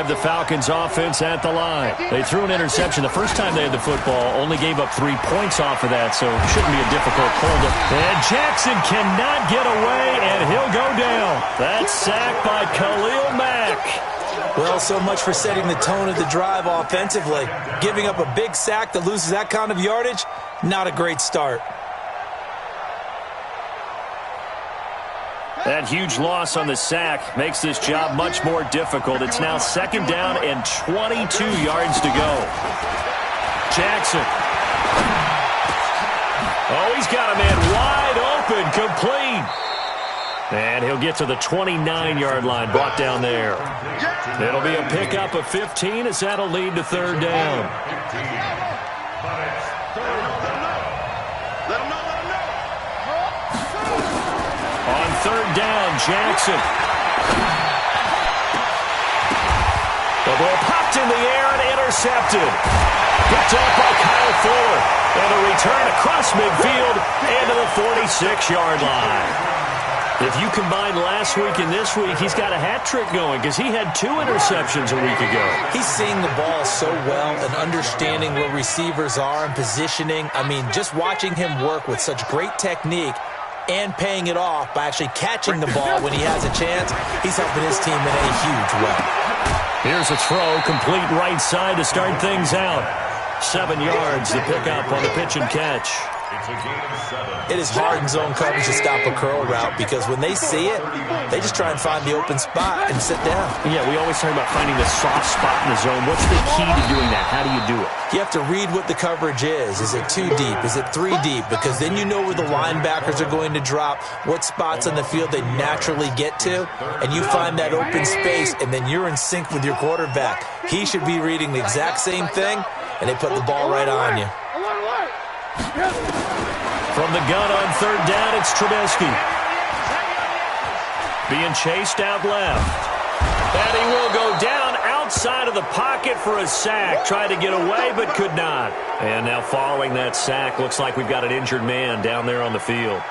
drive, the Falcons offense at the line. They threw an interception the first time they had the football, only gave up 3 points off of that, so it shouldn't be a difficult hold. And Jackson cannot get away, and he'll go down. That's sacked by Khalil Mack. Well, so much for setting the tone of the drive offensively. Giving up a big sack that loses that kind of yardage, not a great start. That huge loss on the sack makes this job much more difficult. It's now 2nd down and 22 yards to go. Jackson. Oh, he's got a man wide open, complete. And he'll get to the 29-yard line, brought down there. It'll be a pickup of 15 as that'll lead to 3rd down. On 3rd down, Jackson. The ball popped in the air and intercepted. Picked up by Kyle Fuller. And a return across midfield and to the 46-yard line. If you combine last week and this week, he's got a hat trick going because he had 2 interceptions a week ago. He's seeing the ball so well and understanding where receivers are and positioning. I mean, just watching him work with such great technique and paying it off by actually catching the ball when he has a chance, he's helping his team in a huge way. Here's a throw, complete right side to start things out. 7 yards, the pickup on the pitch and catch. It is hard in zone coverage to stop a curl route because when they see it, they just try and find the open spot and sit down. Yeah, we always talk about finding the soft spot in the zone. What's the key to doing that? How do you do it? You have to read what the coverage is. Is it 2 deep? Is it 3 deep? Because then you know where the linebackers are going to drop, what spots on the field they naturally get to, and you find that open space, and then you're in sync with your quarterback. He should be reading the exact same thing, and they put the ball right on you. From the gun on 3rd down, it's Trubisky. Being chased out left. And he will go down outside of the pocket for a sack. Tried to get away, but could not. And now following that sack, looks like we've got an injured man down there on the field.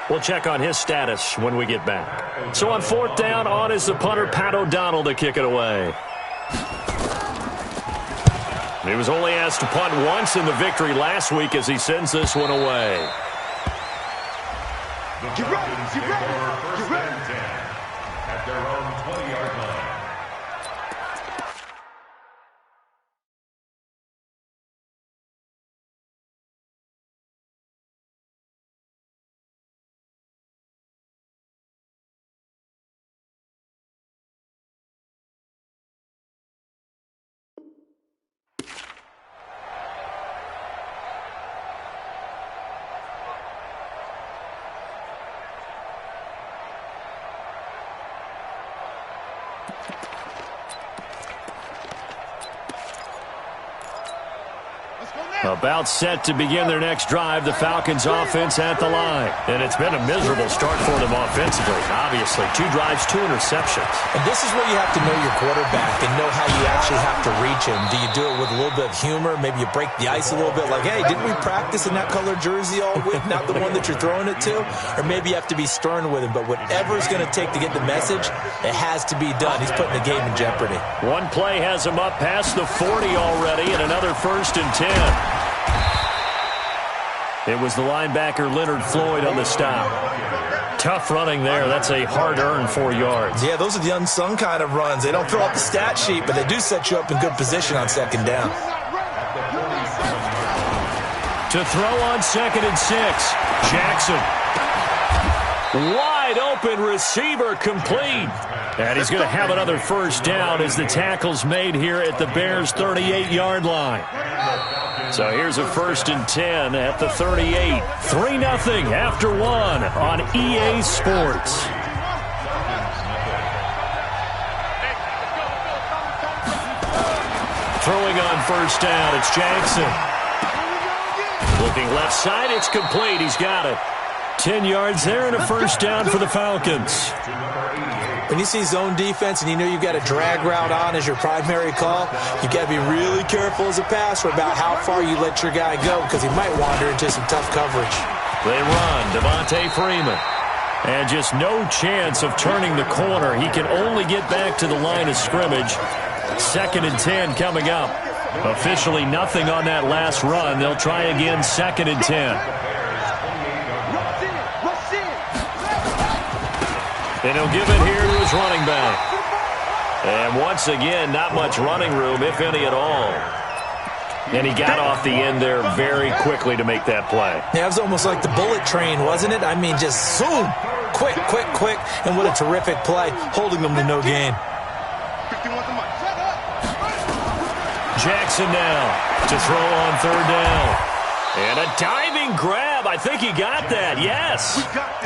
We'll check on his status when we get back. So on 4th down, on is the punter, Pat O'Donnell, to kick it away. He was only asked to punt once in the victory last week as he sends this one away. Get ready, get ready, get ready. At their own 20-yard line. About set to begin their next drive, the Falcons offense at the line. And it's been a miserable start for them offensively, obviously. 2 drives, 2 interceptions. And this is where you have to know your quarterback and know how you actually have to reach him. Do you do it with a little bit of humor? Maybe you break the ice a little bit like, hey, didn't we practice in that colored jersey all week, not the one that you're throwing it to? Or maybe you have to be stern with him. But whatever it's going to take to get the message, it has to be done. He's putting the game in jeopardy. One play has him up past the 40 already, and another 1st and 10. It was the linebacker Leonard Floyd on the stop. Tough running there. That's a hard-earned 4 yards. Yeah, those are the unsung kind of runs. They don't throw up the stat sheet, but they do set you up in good position on 2nd down. To throw on 2nd and 6. Jackson. Wide open receiver, complete. And he's going to have another 1st down as the tackle's made here at the Bears' 38-yard line. So here's a 1st and 10 at the 38. 3-0 after 1 on EA Sports. Throwing on 1st down, it's Jackson. Looking left side, it's complete. He's got it. 10 yards there and a 1st down for the Falcons. When you see zone defense and you know you've got a drag route on as your primary call, you've got to be really careful as a passer about how far you let your guy go because he might wander into some tough coverage. They run, Devontae Freeman. And just no chance of turning the corner. He can only get back to the line of scrimmage 2nd and 10 coming up. Officially nothing on that last run. They'll try again 2nd and 10. And he'll give it here to his running back. And once again, not much running room, if any at all. And he got off the end there very quickly to make that play. Yeah, it was almost like the bullet train, wasn't it? I mean, just zoom. Quick, quick, quick. And what a terrific play, holding them to no gain. Jackson now to throw on 3rd down. And a diving grab. I think he got that. Yes.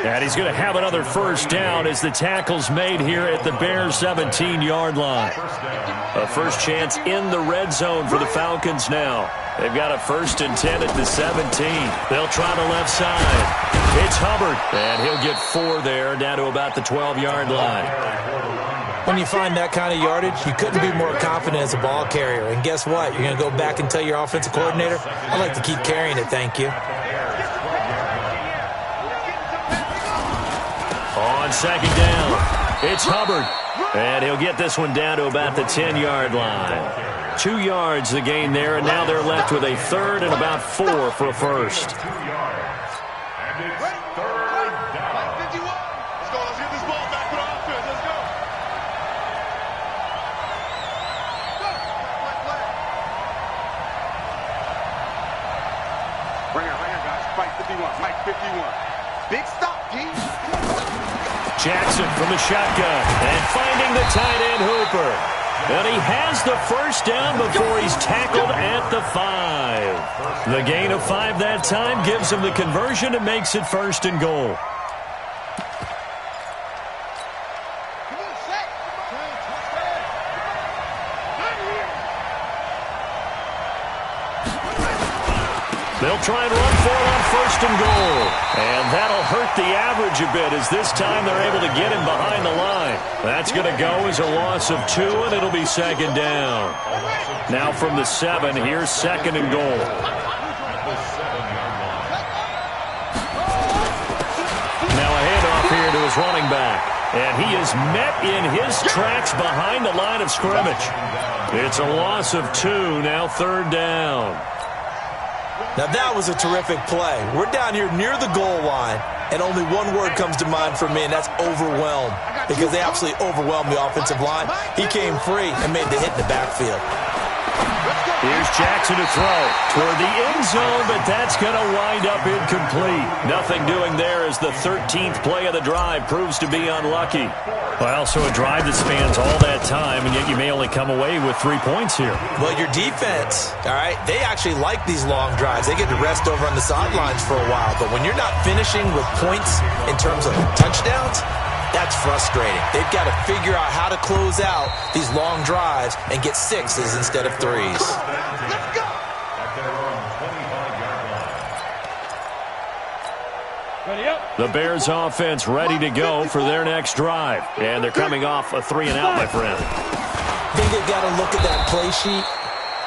And he's going to have another 1st down as the tackle's made here at the Bears' 17-yard line. A first chance in the red zone for the Falcons now. They've got a 1st and 10 at the 17. They'll try the left side. It's Hubbard. And he'll get 4 there, down to about the 12-yard line. When you find that kind of yardage, you couldn't be more confident as a ball carrier. And guess what? You're going to go back and tell your offensive coordinator, I'd like to keep carrying it, thank you. On 2nd down, it's Hubbard. And he'll get this one down to about the 10-yard line. 2 yards the gain there, and now they're left with a 3rd and about 4 for a 1st. And it's 3rd down. Let's go. Let's get this ball back with offense. Let's go. Right here, guys. Fight 51. Mike 51. Big stop, G. Jackson from the shotgun and finding the tight end Hooper. And he has the 1st down before he's tackled at the 5. The gain of 5 that time gives him the conversion and makes it 1st and goal. They'll try and run for it on 1st and goal. And that'll hurt the average a bit as this time they're able to get him behind the line. That's going to go as a loss of 2, and it'll be 2nd down. Now from the 7, here's 2nd and goal. Now a handoff here to his running back. And he is met in his tracks behind the line of scrimmage. It's a loss of 2, now 3rd down. Now that was a terrific play. We're down here near the goal line, and only one word comes to mind for me, and that's overwhelmed, because they absolutely overwhelmed the offensive line. He came free and made the hit in the backfield. Here's Jackson to throw toward the end zone, but that's going to wind up incomplete. Nothing doing there as the 13th play of the drive proves to be unlucky. Well, so a drive that spans all that time, and yet you may only come away with 3 points here. Well, your defense, all right, they actually like these long drives. They get to rest over on the sidelines for a while, but when you're not finishing with points in terms of touchdowns, that's frustrating. They've got to figure out how to close out these long drives and get 6s instead of 3s. Let's go. At their own 25-yard line. Ready up. The Bears offense ready to go for their next drive. And they're coming off a 3-and-out, my friend. I think they've got to look at that play sheet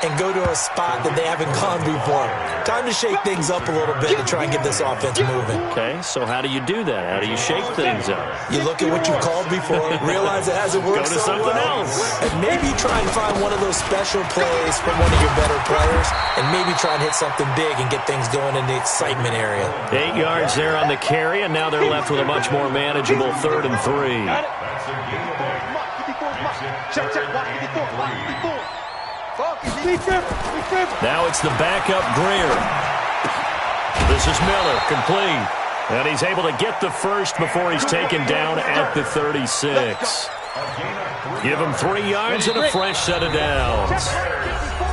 and go to a spot that they haven't gone before. Time to shake things up a little bit to try and get this offense moving. Okay, so how do you do that? How do you shake things up? You look at what you've called before, realize it hasn't worked Go to so something well, else. and maybe try and find one of those special plays from one of your better players, and maybe try and hit something big and get things going in the excitement area. 8 yards there on the carry, and now they're left with a much more manageable 3rd and 3. That's a gain of 8. Check, watch 54. Now it's the backup Greer. This is Miller, complete. And he's able to get the 1st before he's taken down at the 36. Give him 3 yards and a fresh set of downs.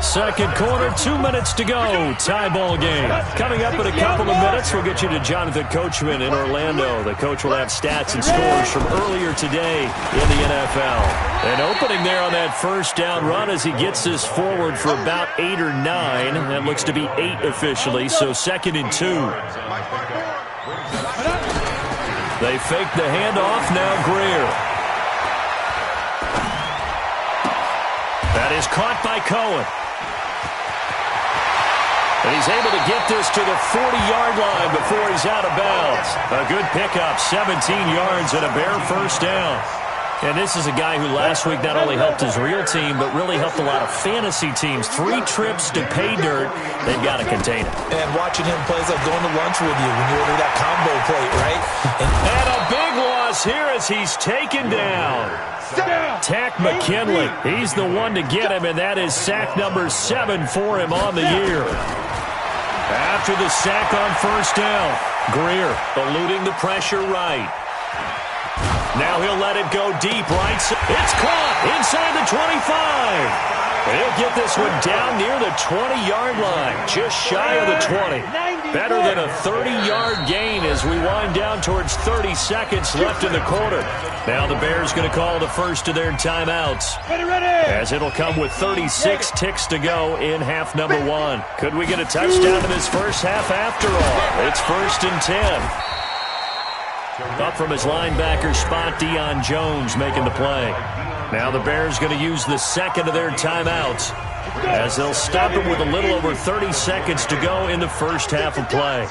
Second quarter, 2 minutes to go. Tie ball game. Coming up in a couple of minutes, we'll get you to Jonathan Coachman in Orlando. The coach will have stats and scores from earlier today in the NFL. And opening there on that 1st down run as he gets this forward for about 8 or 9. That looks to be 8 officially, so 2nd and 2. They fake the handoff, now Greer. That is caught by Cohen. And he's able to get this to the 40-yard line before he's out of bounds. A good pickup, 17 yards and a bare 1st down. And this is a guy who last week not only helped his real team, but really helped a lot of fantasy teams. 3 trips to pay dirt. They've got to contain it. And watching him play is like going to lunch with you when you order that combo plate, right? And a big loss here as he's taken down. Tack McKinley. He's the one to get him, and that is sack number 7 for him on the year. After the sack on first down, Greer eluding the pressure right. Now he'll let it go deep right. It's caught inside the 25. He'll get this one down near the 20-yard line, just shy of the 20. Better than a 30-yard gain as we wind down towards 30 seconds left in the quarter. Now the Bears going to call the first of their timeouts, as it'll come with 36 ticks to go in half number 1. Could we get a touchdown in this first half after all? It's 1st and 10. Up from his linebacker spot, Deion Jones making the play. Now the Bears going to use the second of their timeouts, as they'll stop him with a little over 30 seconds to go in the first half of play.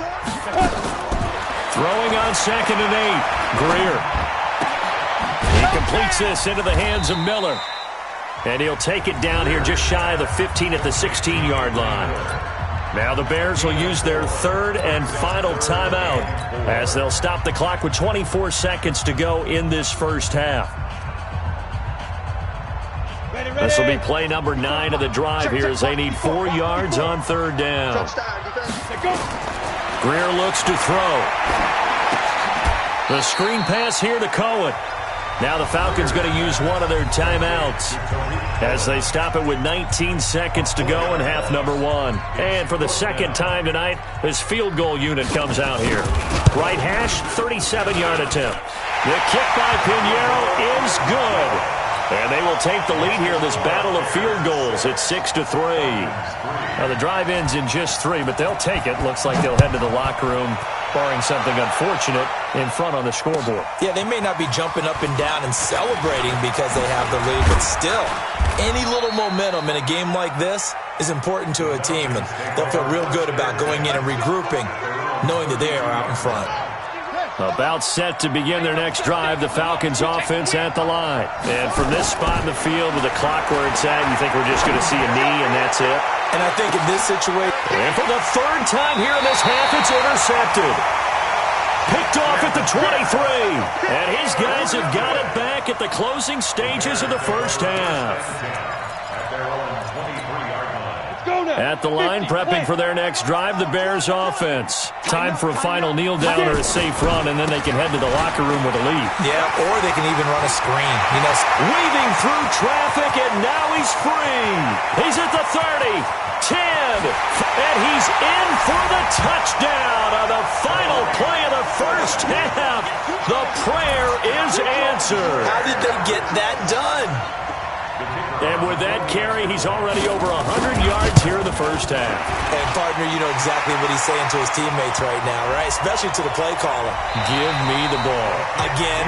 Throwing on 2nd and 8, Greer. He completes this into the hands of Miller. And he'll take it down here just shy of the 15 at the 16-yard line. Now the Bears will use their 3rd and final timeout, as they'll stop the clock with 24 seconds to go in this first half. This will be play number 9 of the drive here, as they need 4 yards on 3rd down. Greer looks to throw. The screen pass here to Cohen. Now the Falcons going to use one of their timeouts, as they stop it with 19 seconds to go in half number 1. And for the second time tonight, this field goal unit comes out here. Right hash, 37-yard attempt. The kick by Pinheiro is good. And they will take the lead here in this battle of field goals. It's 6-3. Now the drive ends in just 3, but they'll take it. Looks like they'll head to the locker room, barring something unfortunate, in front on the scoreboard. Yeah, they may not be jumping up and down and celebrating because they have the lead, but still, any little momentum in a game like this is important to a team, and they'll feel real good about going in and regrouping, knowing that they are out in front. About set to begin their next drive, the Falcons offense at the line. And from this spot in the field with the clock where it's at, you think we're just going to see a knee and that's it? And I think in this situation... And for the 3rd time here in this half, it's intercepted. Picked off at the 23. And his guys have got it back at the closing stages of the first half. At the line, prepping for their next drive, the Bears offense. Time for a final kneel down or a safe run, and then they can head to the locker room with a lead. Yeah, or they can even run a screen. You know, weaving through traffic, and now he's free. He's at the 30, 10, and he's in for the touchdown on the final play of the first half. The prayer is answered. How did they get that done? And with that carry, he's already over 100 yards here in the first half. And, partner, you know exactly what he's saying to his teammates right now, right? Especially to the play caller. Give me the ball. Again,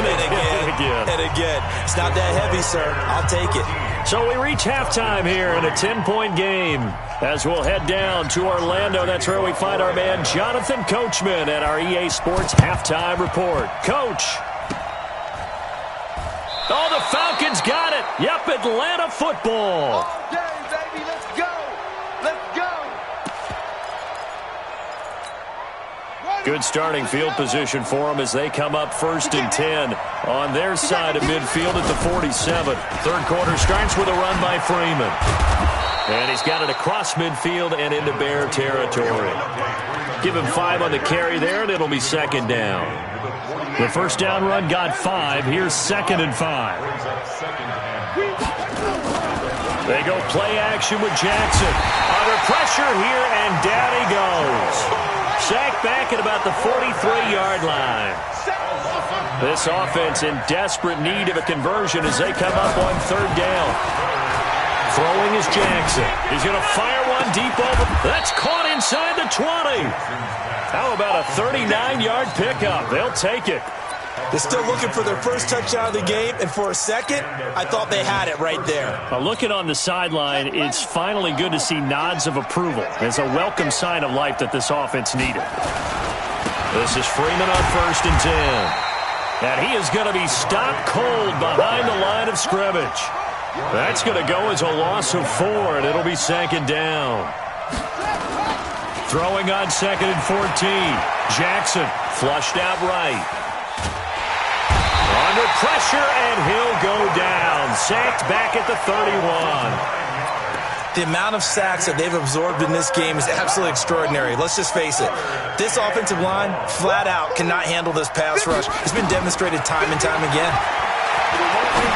and again, and again. It's not that heavy, sir. I'll take it. So we reach halftime here in a 10-point game. As we'll head down to Orlando, that's where we find our man Jonathan Coachman at our EA Sports Halftime Report. Coach. Oh, the Falcons got it. Yep, Atlanta football. All day, baby. Let's go. Let's go. Good starting field position for them as they come up 1st and 10 on their side of midfield at the 47. Third quarter starts with a run by Freeman. And he's got it across midfield and into Bear territory. Give him 5 on the carry there, and it'll be 2nd down. The first down run got 5. Here's 2nd and 5. They go play action with Jackson. Under pressure here, and down he goes. Sacked back at about the 43-yard line. This offense in desperate need of a conversion as they come up on 3rd down. Throwing is Jackson. He's going to fire one deep over. That's caught inside the 20. How about a 39-yard pickup? They'll take it. They're still looking for their first touchdown of the game, and for a second, I thought they had it right there. Looking on the sideline, it's finally good to see nods of approval. It's a welcome sign of life that this offense needed. This is Freeman on 1st and 10. And he is going to be stopped cold behind the line of scrimmage. That's going to go as a loss of 4, and it'll be 2nd down. Throwing on 2nd and 14. Jackson flushed out right. Under pressure, and he'll go down. Sacked back at the 31. The amount of sacks that they've absorbed in this game is absolutely extraordinary. Let's just face it. This offensive line, flat out, cannot handle this pass rush. It's been demonstrated time and time again.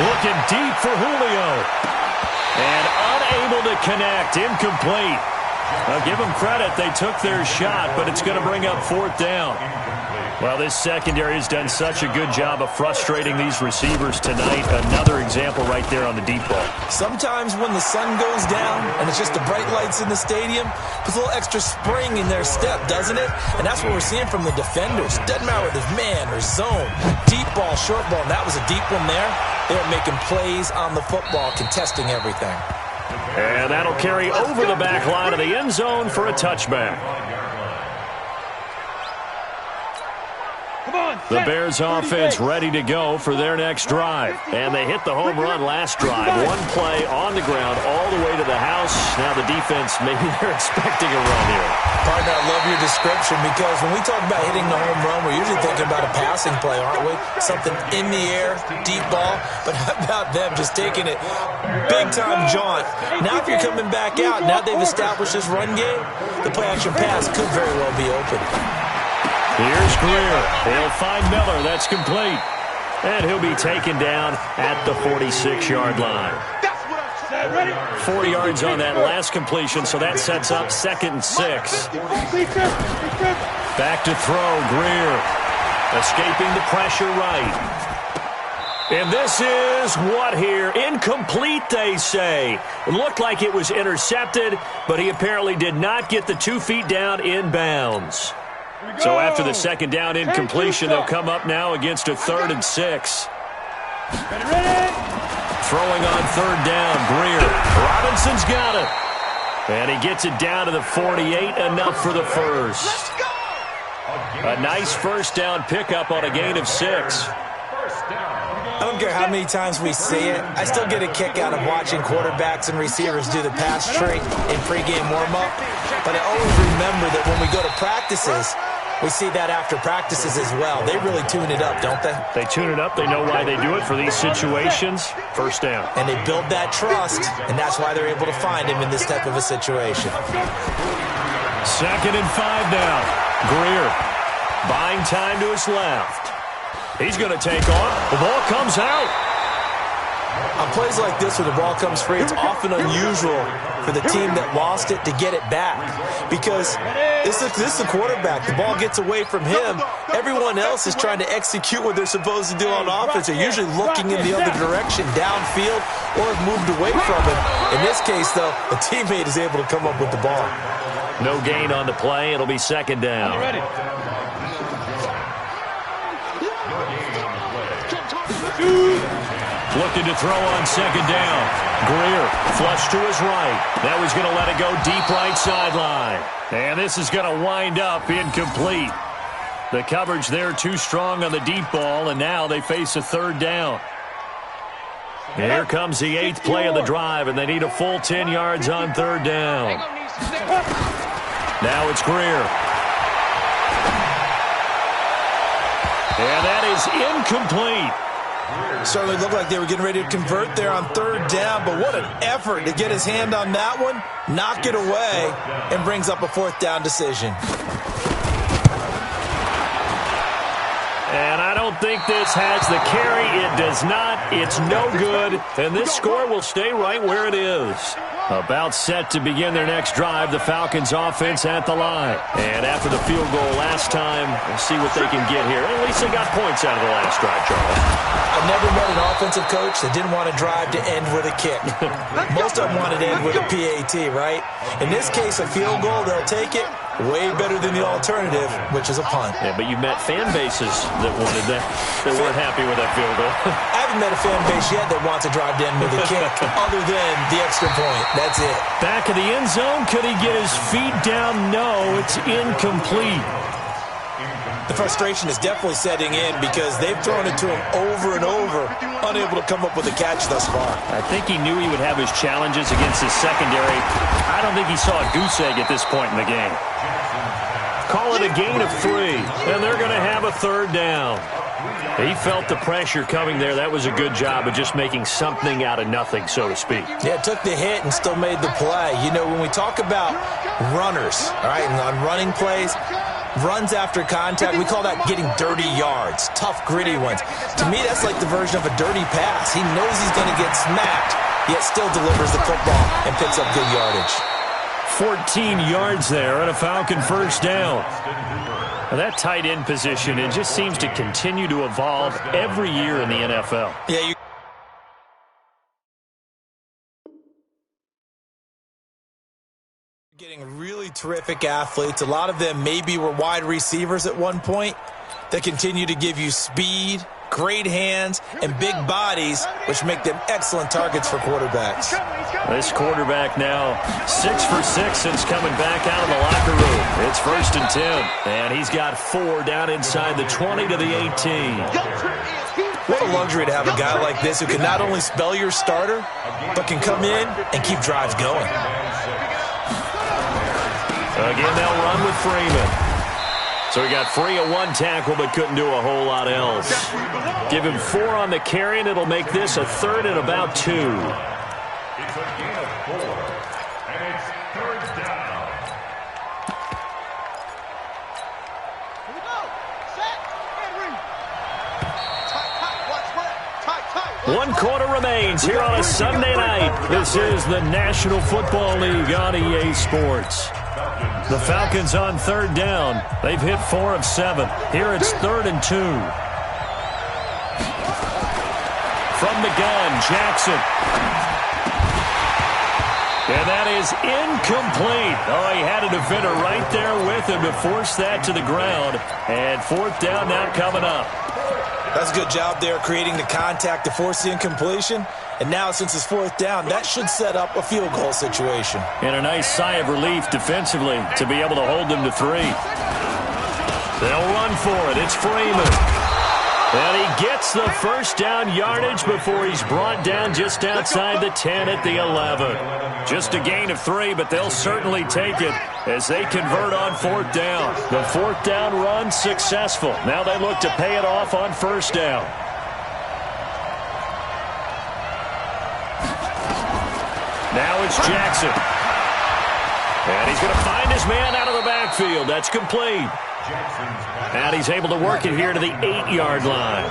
Looking deep for Julio. And unable to connect. Incomplete. I'll give them credit. They took their shot, but it's going to bring up 4th down. Well, this secondary has done such a good job of frustrating these receivers tonight. Another example right there on the deep ball. Sometimes when the sun goes down and it's just the bright lights in the stadium, puts a little extra spring in their step, doesn't it? And that's what we're seeing from the defenders. Doesn't matter whether it's man or zone, deep ball, short ball, and that was a deep one there. They're making plays on the football, contesting everything. And that'll carry over the back line of the end zone for a touchback. The Bears offense ready to go for their next drive. And they hit the home run last drive. One play on the ground all the way to the house. Now the defense, maybe they're expecting a run here. Partner, I love your description because when we talk about hitting the home run, we're usually thinking about a passing play, aren't we? Something in the air, deep ball. But how about them just taking it big-time jaunt? Now if you're coming back out, now they've established this run game, the play-action pass could very well be open. Here's Greer. He'll find Miller. That's complete. And he'll be taken down at the 46-yard line. 4 yards on that last completion, so that sets up 2nd and 6. Back to throw, Greer. Escaping the pressure right. And this is what here? Incomplete, they say. It looked like it was intercepted, but he apparently did not get the 2 feet down in bounds. So after the 2nd down incompletion, they'll come up now against a 3rd and 6. Throwing on 3rd down, Greer. Robinson's got it. And he gets it down to the 48, enough for the first. A nice 1st down pickup on a gain of 6. I don't care how many times we see it. I still get a kick out of watching quarterbacks and receivers do the pass tree in pregame warm-up. But I always remember that when we go to practices, we see that after practices as well. They really tune it up, don't they? They tune it up. They know why they do it for these situations. 1st down. And they build that trust, and that's why they're able to find him in this type of a situation. 2nd and 5 now. Greer buying time to his left. He's going to take off. The ball comes out. On plays like this where the ball comes free, it's often unusual for the team that lost it to get it back. Because this is the quarterback. The ball gets away from him. Everyone else is trying to execute what they're supposed to do on offense. They're usually looking in the other direction, downfield, or have moved away from him. In this case, though, a teammate is able to come up with the ball. No gain on the play. It'll be 2nd down. Looking to throw on 2nd down. Greer flush to his right. Now he's going to let it go deep right sideline. And this is going to wind up incomplete. The coverage there too strong on the deep ball, and now they face a 3rd down. Here comes the 8th play of the drive, and they need a full 10 yards on 3rd down. Now it's Greer. And that is incomplete. Certainly looked like they were getting ready to convert there on 3rd down, but what an effort to get his hand on that one, knock it away, and brings up a 4th down decision. And I don't think this has the carry. It does not. It's no good. And this score will stay right where it is. About set to begin their next drive, the Falcons offense at the line. And after the field goal last time, we'll see what they can get here. At least they got points out of the last drive, Charles. I've never met an offensive coach that didn't want to drive to end with a kick. Most of them wanted to end with a PAT, right? In this case, a field goal, they'll take it. Way better than the alternative, which is a punt. Yeah, but you've met fan bases that wanted that, that weren't happy with that field goal. I haven't met a fan base yet that wants to drive to end with a kick, other than the extra point. That's it. Back of the end zone. Could he get his feet down? No, it's incomplete. The frustration is definitely setting in because they've thrown it to him over and over, unable to come up with a catch thus far. I think he knew he would have his challenges against his secondary. I don't think he saw a goose egg at this point in the game. Call it a gain of 3, and they're going to have a third down. He felt the pressure coming there. That was a good job of just making something out of nothing, so to speak. Yeah, took the hit and still made the play. You know, when we talk about runners, all right, and on running plays, runs after contact, we call that getting dirty yards, tough, gritty ones. To me, that's like the version of a dirty pass. He knows he's going to get smacked, yet still delivers the football and picks up good yardage. 14 yards there and a Falcon first down. Now that tight end position, it just seems to continue to evolve every year in the NFL. Yeah, getting really terrific athletes. A lot of them maybe were wide receivers at one point that continue to give you speed, great hands, and big bodies, which make them excellent targets for quarterbacks. This quarterback now 6 for 6 since coming back out of the locker room. It's 1st and 10, and he's got 4 down inside the 20 to the 18. What a luxury to have a guy like this who can not only spell your starter, but can come in and keep drives going. Again, they'll run with Freeman. So he got free of 1 tackle, but couldn't do a whole lot else. Give him 4 on the carry, and it'll make this a 3rd and about 2. It's a gain of 4, and it's 3rd down. Here we go. Set and read. Tight, watch red. Tight. 1 quarter remains here on a Sunday night. This is the National Football League on EA Sports. The Falcons on 3rd down. They've hit 4 of 7. Here it's 3rd and 2. From the gun, Jackson. And that is incomplete. Oh, he had a defender right there with him to force that to the ground. And 4th down now coming up. That's a good job there creating the contact to force the incompletion. And now, since it's 4th down, that should set up a field goal situation. And a nice sigh of relief defensively to be able to hold them to 3. They'll run for it. It's Freeman. And he gets the first down yardage before he's brought down just outside the 10 at the 11. Just a gain of 3, but they'll certainly take it as they convert on 4th down. The 4th down run successful. Now they look to pay it off on 1st down. Now it's Jackson. And he's going to find his man out of the backfield. That's complete. And he's able to work it here to the 8-yard line.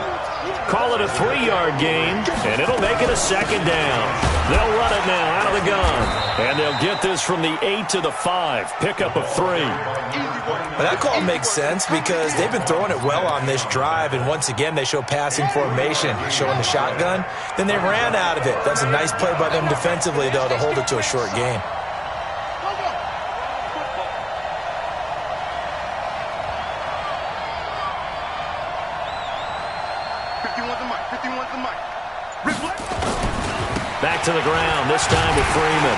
Call it a 3-yard gain, and it'll make it a 2nd down. They'll run it now out of the gun. And they'll get this from the 8 to the 5. Pickup of 3. Well, that call makes sense because they've been throwing it well on this drive, and once again they show passing formation, showing the shotgun. Then they ran out of it. That's a nice play by them defensively, though, to hold it to a short gain. Back to the ground, this time with Freeman.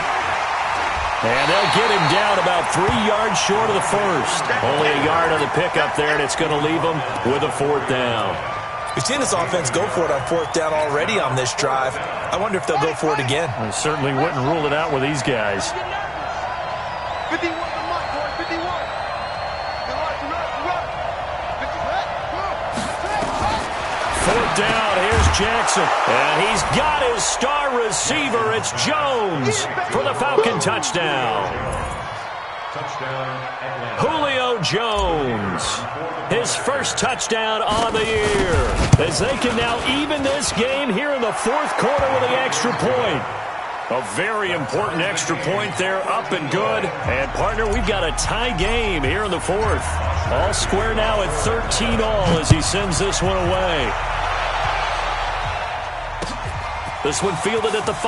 And they'll get him down about 3 yards short of the 1st. Only a yard on the pickup there, and it's going to leave them with a 4th down. We've seen this offense go for it on 4th down already on this drive. I wonder if they'll go for it again. I certainly wouldn't rule it out with these guys. 51 to Mike, boy, 51. Fourth down, here's Jackson. And he's got his star receiver. It's Jones for the Falcon touchdown. Julio Jones, his first touchdown on the year. As they can now even this game here in the 4th quarter with the extra point. A very important extra point there, up and good. And, partner, we've got a tie game here in the 4th. All square now at 13 all as he sends this one away. This one fielded at the 5.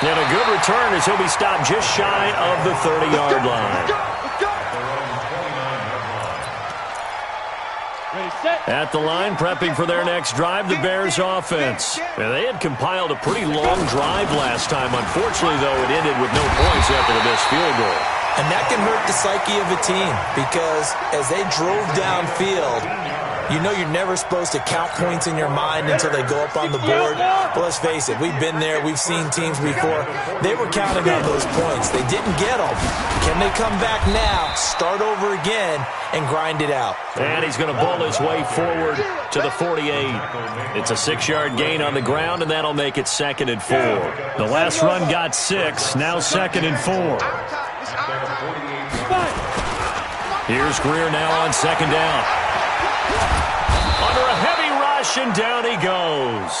And a good return as he'll be stopped just shy of the 30-yard line. At the line, prepping for their next drive, the Bears offense. And they had compiled a pretty long drive last time. Unfortunately, though, it ended with no points after the missed field goal. And that can hurt the psyche of a team because as they drove downfield, you know you're never supposed to count points in your mind until they go up on the board. But let's face it, we've been there. We've seen teams before. They were counting on those points. They didn't get them. Can they come back now, start over again, and grind it out? And he's going to bull his way forward to the 48. It's a 6-yard gain on the ground, and that'll make it 2nd and 4. The last run got 6, now 2nd and 4. Here's Greer now on 2nd down. Under a heavy rush, and down he goes.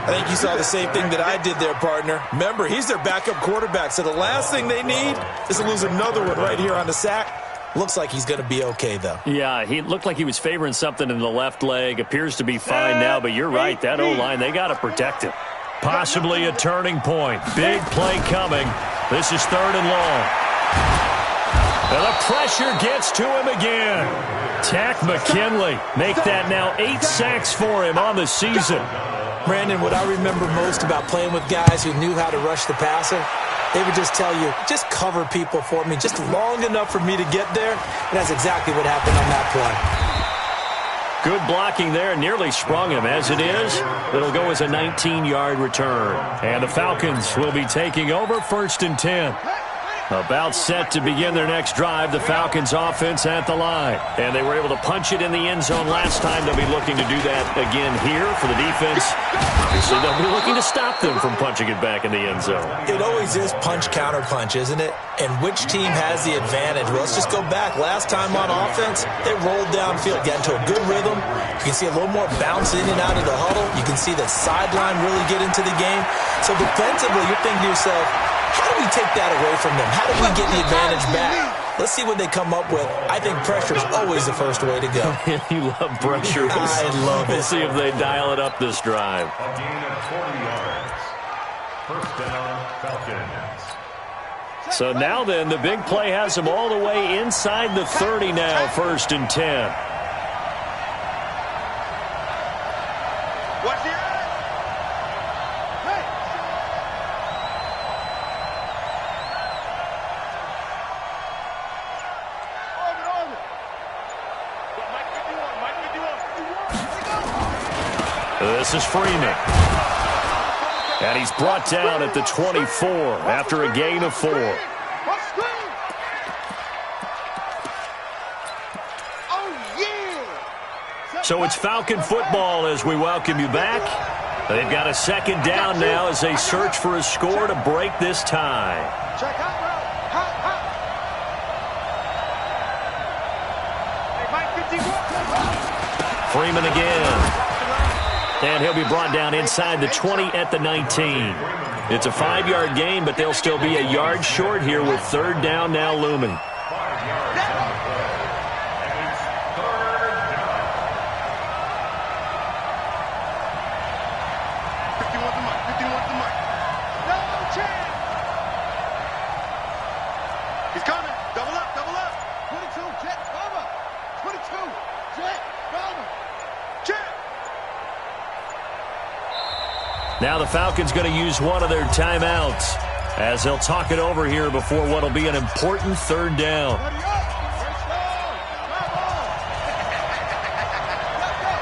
I think you saw the same thing that I did there, partner. Remember, he's their backup quarterback, so the last thing they need is to lose another one right here on the sack. Looks like he's going to be okay, though. Yeah, he looked like he was favoring something in the left leg. Appears to be fine now, but you're right. That O-line, they got to protect him. Possibly a turning point. Big play coming. This is 3rd and long. And the pressure gets to him again. Tack McKinley make that now 8 sacks for him on the season. Brandon, what I remember most about playing with guys who knew how to rush the passer, they would just tell you, just cover people for me, just long enough for me to get there. And that's exactly what happened on that play. Good blocking there, nearly sprung him. As it is, it'll go as a 19-yard return. And the Falcons will be taking over 1st and 10. About set to begin their next drive, the Falcons offense at the line. And they were able to punch it in the end zone last time. They'll be looking to do that again here for the defense. Obviously, they'll be looking to stop them from punching it back in the end zone. It always is punch, counter punch, isn't it? And which team has the advantage? Well, let's just go back. Last time on offense, they rolled downfield, got into a good rhythm. You can see a little more bounce in and out of the huddle. You can see the sideline really get into the game. So defensively, you're thinking to yourself, how do we take that away from them? How do we get the advantage back? Let's see what they come up with. I think pressure is always the first way to go. You love pressure. I love it. We'll see if they dial it up this drive. A gain of 40 yards. 1st down, Falcons. So now then, the big play has them all the way inside the 30 now, 1st and 10. Watch the eye. This is Freeman. And he's brought down at the 24 after a gain of 4. So it's Falcon football as we welcome you back. They've got a 2nd down now as they search for a score to break this tie. Freeman again. And he'll be brought down inside the 20 at the 19. It's a 5-yard gain, but they'll still be a yard short here with 3rd down now looming. 5 yards on the play. And it's 3rd down. 51 to Mike. 51 to Mike. No chance. He's coming. Double up. Double up. 22. Jet. Cover. 22. Jet. Cover. Jet. Now the Falcons going to use one of their timeouts as they'll talk it over here before what will be an important 3rd down. Ready up. Let's go. Come on. Let's go.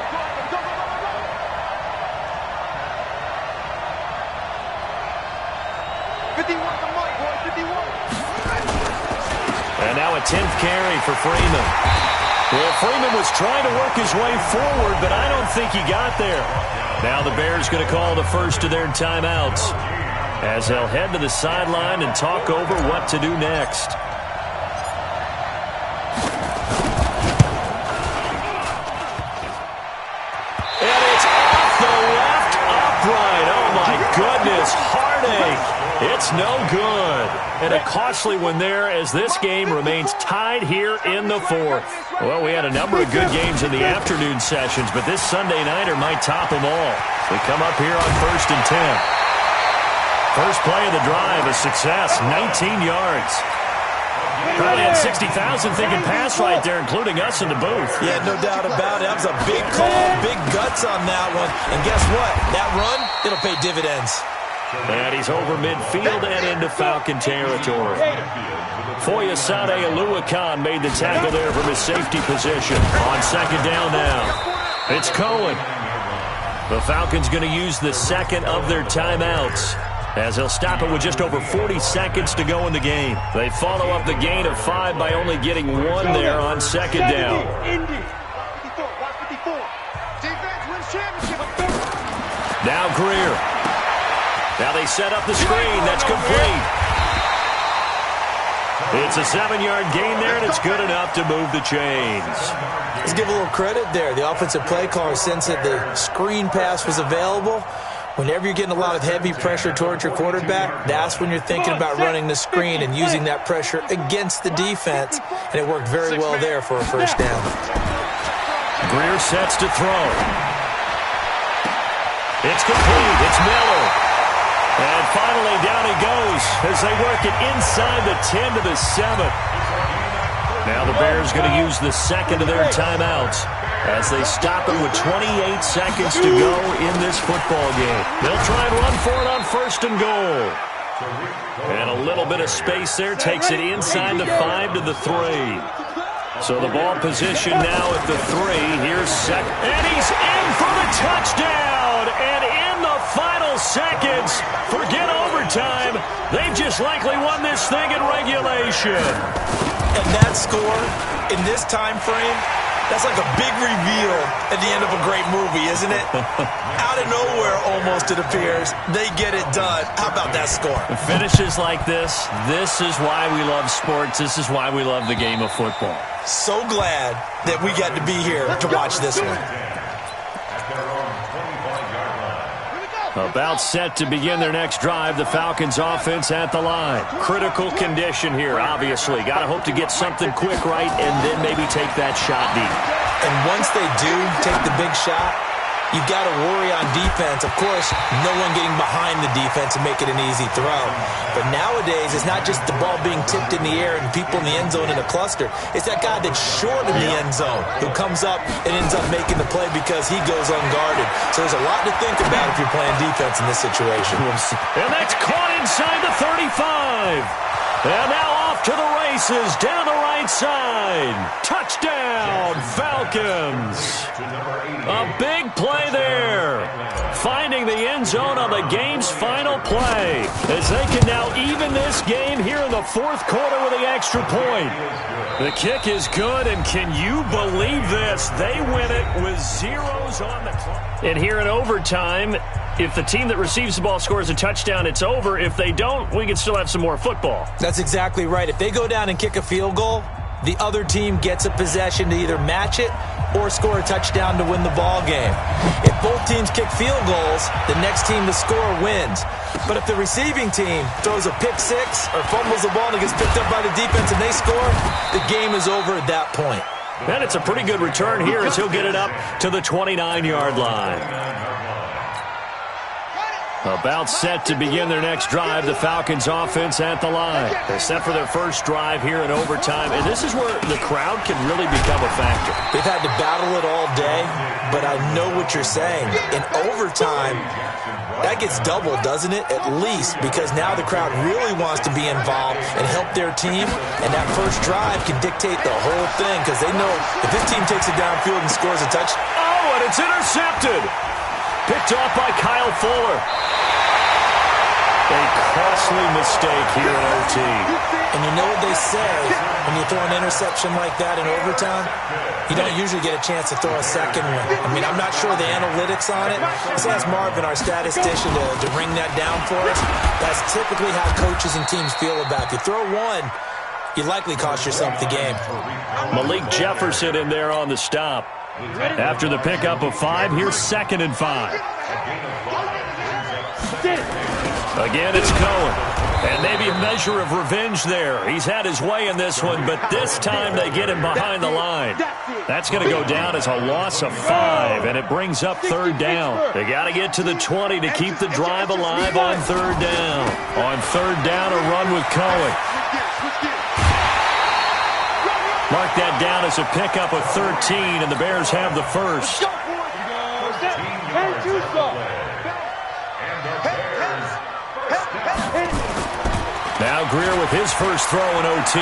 Go, go, go, go, go. And now a 10th carry for Freeman. Well, Freeman was trying to work his way forward, but I don't think he got there. Now the Bears going to call the first of their timeouts as they'll head to the sideline and talk over what to do next. And it's off the left upright. Oh, my goodness. Heartache. It's no good. And a costly one there as this game remains tied here in the 4th. Well, we had a number of good games in the afternoon sessions, but this Sunday nighter might top them all. We come up here on 1st and 10. First play of the drive, a success, 19 yards. Probably had 60,000 thinking pass right there, including us in the booth. Yeah, no doubt about it. That was a big call, big guts on that one. And guess what? That run, it'll pay dividends. And he's over midfield and into Falcon territory. Foyesade Oluwakan made the tackle there from his safety position. On second down now, it's Cohen. The Falcons going to use the second of their timeouts, as they'll stop it with just over 40 seconds to go in the game. They follow up the gain of 5 by only getting 1 there on second down. Now Greer. Now they set up the screen. That's complete. It's a 7-yard gain there, and it's good enough to move the chains. Let's give a little credit there. The offensive play caller sensed that the screen pass was available. Whenever you're getting a lot of heavy pressure towards your quarterback, that's when you're thinking about running the screen and using that pressure against the defense. And it worked very well there for a first down. Greer sets to throw. It's complete. It's Miller. And finally down he goes as they work it inside the 10 to the 7. Now the Bears going to use the second of their timeouts as they stop it with 28 seconds to go in this football game. They'll try and run for it on first and goal. And a little bit of space there takes it inside the 5 to the 3. So the ball position now at the 3. Here's second. And he's in for the touchdown. And in the final seconds, forget overtime. They've just likely won this thing in regulation. And that score in this time frame, that's like a big reveal at the end of a great movie, isn't it? Out of nowhere, almost, it appears. They get it done. How about that score? Finishes like this is why we love sports. This is why we love the game of football. So glad that we got to be here to watch this one. About set to begin their next drive, the Falcons offense at the line. Critical condition here, obviously. Got to hope to get something quick right and then maybe take that shot deep. And once they do take the big shot, you've got to worry on defense. Of course, no one getting behind the defense and make it an easy throw. But nowadays, it's not just the ball being tipped in the air and people in the end zone in a cluster. It's that guy that's short in the end zone who comes up and ends up making the play because he goes unguarded. So there's a lot to think about if you're playing defense in this situation. And that's caught inside the 35. And now off to the races down the right side. Touchdown, Falcons. A big play there. Finding the end zone on the game's final play as they can now even this game here in the fourth quarter with the extra point. The kick is good, and can you believe this? They win it with zeros on the clock. And here in overtime, if the team that receives the ball scores a touchdown, it's over. If they don't, we can still have some more football. That's exactly right. If they go down and kick a field goal, the other team gets a possession to either match it or score a touchdown to win the ball game. If both teams kick field goals, the next team to score wins. But if the receiving team throws a pick six or fumbles the ball and it gets picked up by the defense and they score, the game is over at that point. And it's a pretty good return here as he'll get it up to the 29-yard line. About set to begin their next drive, the Falcons offense at the line. They're set for their first drive here in overtime, and this is where the crowd can really become a factor. They've had to battle it all day, but I know what you're saying. In overtime, that gets doubled, doesn't it? At least, because now the crowd really wants to be involved and help their team, and that first drive can dictate the whole thing because they know if this team takes it downfield and scores a touch. Oh, and it's intercepted. Picked off by Kyle Fuller. A costly mistake here in OT. And you know what they say, when you throw an interception like that in overtime, you don't usually get a chance to throw a second one. I mean, I'm not sure the analytics on it. Let's ask Marvin, our statistician, to ring that down for us. That's typically how coaches and teams feel about it. If you throw one, you likely cost yourself the game. Malik Jefferson in there on the stop. After the pickup of 5, here's 2nd and 5. Again, it's Cohen. And maybe a measure of revenge there. He's had his way in this one, but this time they get him behind the line. That's going to go down as a loss of 5, and it brings up 3rd down. They got to get to the 20 to keep the drive alive on 3rd down. On 3rd down, a run with Cohen. Mark that down as a pickup of 13, and the Bears have the first. Now Greer with his first throw in OT.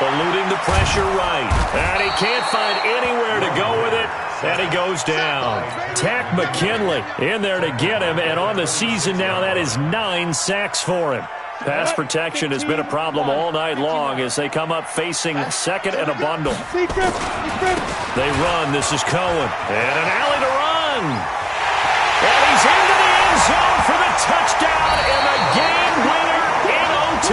Eluding the pressure right. And he can't find anywhere to go with it. And he goes down. Tack McKinley in there to get him. And on the season now, that is 9 sacks for him. Pass protection has been a problem all night long as they come up facing second and a bundle. They run. This is Cohen. And an alley to run. And he's into the end zone for the touchdown and the game winner in OT.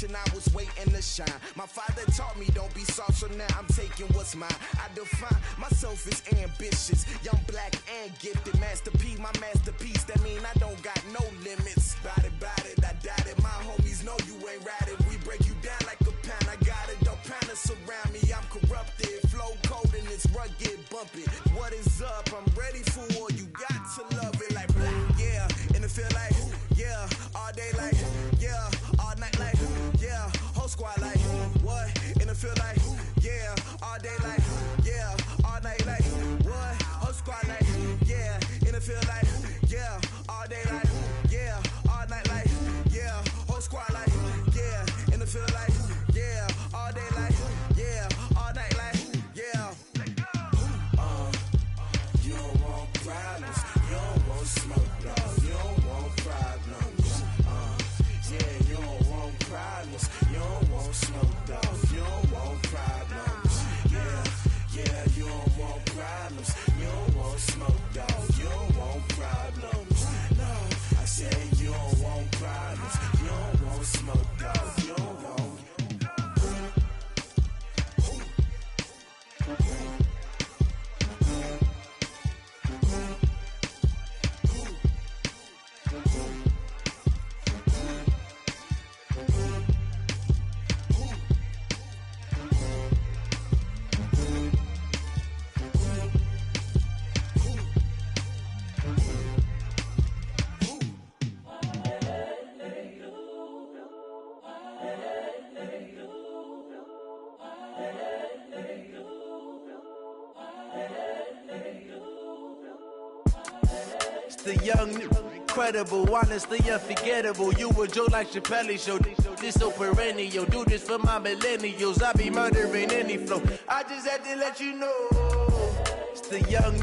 I was waiting to shine. My father taught me don't be soft, so now I'm taking what's mine. I define myself as ambitious, young, black, and gifted. Masterpiece, my masterpiece. That mean I don't got no limits. Bout it, I doubt it. My homies know you ain't ride it. We break you down like a pound. I got it, don't pound to surround me. I'm corrupted, flow cold and it's rugged, bumpy. What is up? I'm ready for war. You got to love it like black, yeah. And it feel like, yeah, all day like, yeah, all night like, yeah, whole squad like, what? And it feel like, yeah, all day like, yeah, all night like, what? Whole squad like, yeah, and it feel like, yeah, all day like, yeah, all night like, yeah, whole squad like, yeah, and it feel like, yeah, all day like, yeah, all night like, yeah. You don't want problems, you don't want smoke, dog, you don't want problems. Yeah, you don't want problems, you don't want smoke, dog, you don't want problems. Yeah, you don't want problems, you don't want smoke, dog, you don't want problems. No, I said you don't want problems, you don't want smoke, dog, you don't want. The young, incredible, honestly unforgettable. You a joke like Chappelle show. This so perennial. Do this for my millennials. I be murdering any flow. I just had to let you know. It's the young,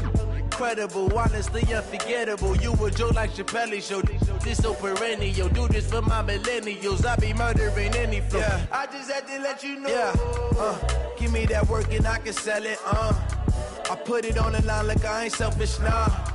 Incredible, honestly unforgettable. You a joke like Chappelle Show. This so perennial. Do this for my millennials. I be murdering any flow. Yeah. I just had to let you know. Yeah. Give me that work and I can sell it. I put it on the line like I ain't selfish, nah.